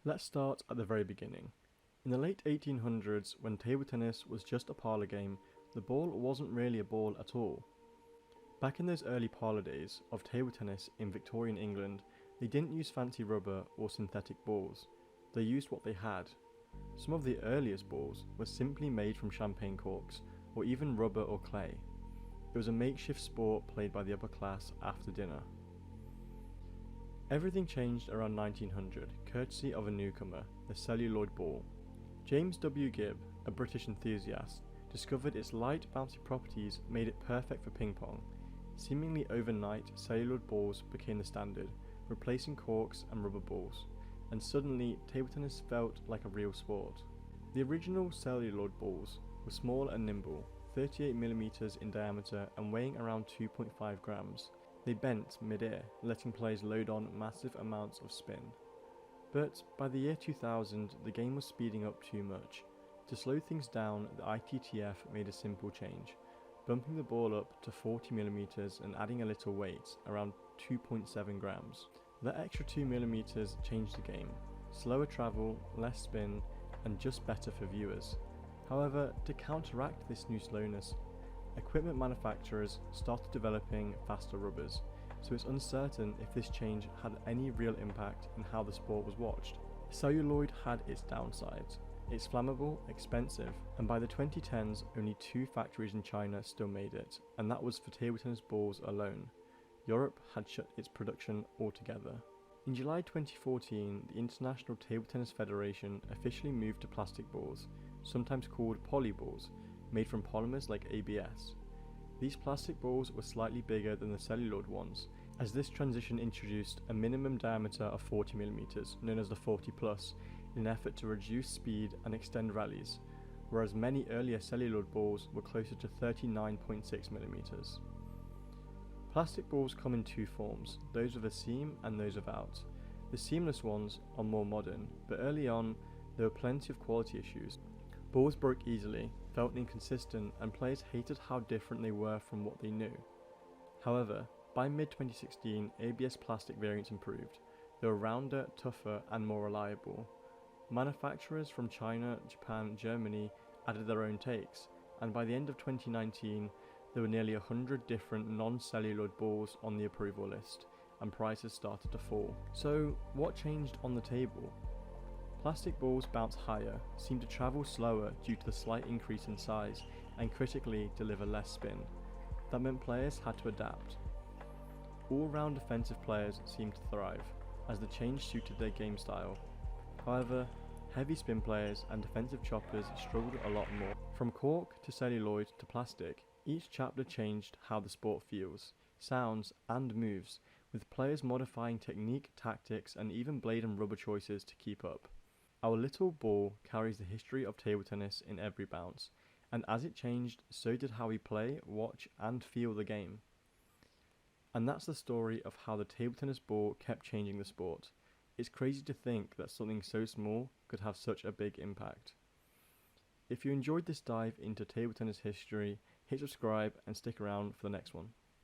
Let's start at the very beginning. In the late 1800s, when table tennis was just a parlour game, the ball wasn't really a ball at all. Back in those early parlour days of table tennis in Victorian England, they didn't use fancy rubber or synthetic balls. They used what they had. Some of the earliest balls were simply made from champagne corks, or even rubber or clay. It was a makeshift sport played by the upper class after dinner. Everything changed around 1900, courtesy of a newcomer, the celluloid ball. James W. Gibb, a British enthusiast, discovered its light, bouncy properties made it perfect for ping pong. Seemingly overnight, celluloid balls became the standard, replacing corks and rubber balls, and suddenly table tennis felt like a real sport. The original celluloid balls were small and nimble, 38mm in diameter and weighing around 2.5 grams. They bent mid-air, letting players load on massive amounts of spin. But by the year 2000, the game was speeding up too much. To slow things down, the ITTF made a simple change, bumping the ball up to 40mm and adding a little weight, around 2.7 grams. That extra 2mm changed the game. Slower travel, less spin, and just better for viewers. However, to counteract this new slowness, equipment manufacturers started developing faster rubbers, so it's uncertain if this change had any real impact in how the sport was watched. Celluloid had its downsides. It's flammable, expensive, and by the 2010s only 2 factories in China still made it, and that was for table tennis balls alone. Europe had shut its production altogether. In July 2014, the International Table Tennis Federation officially moved to plastic balls, sometimes called polyballs, made from polymers like ABS. These plastic balls were slightly bigger than the celluloid ones, as this transition introduced a minimum diameter of 40mm, known as the 40 plus, in an effort to reduce speed and extend rallies, whereas many earlier celluloid balls were closer to 39.6mm. Plastic balls come in 2 forms, those with a seam and those without. The seamless ones are more modern, but early on there were plenty of quality issues. Balls broke easily, felt inconsistent, and players hated how different they were from what they knew. However, by mid-2016, ABS plastic variants improved. They were rounder, tougher, and more reliable. Manufacturers from China, Japan, Germany added their own takes, and by the end of 2019, there were nearly 100 different non-celluloid balls on the approval list, and prices started to fall. So, what changed on the table? Plastic balls bounce higher, seem to travel slower due to the slight increase in size, and critically deliver less spin. That meant players had to adapt. All-round defensive players seemed to thrive, as the change suited their game style. However, heavy spin players and defensive choppers struggled a lot more. From cork to celluloid to plastic, each chapter changed how the sport feels, sounds, and moves, with players modifying technique, tactics, and even blade and rubber choices to keep up. Our little ball carries the history of table tennis in every bounce, and as it changed, so did how we play, watch, and feel the game. And that's the story of how the table tennis ball kept changing the sport. It's crazy to think that something so small could have such a big impact. If you enjoyed this dive into table tennis history, hit subscribe and stick around for the next one.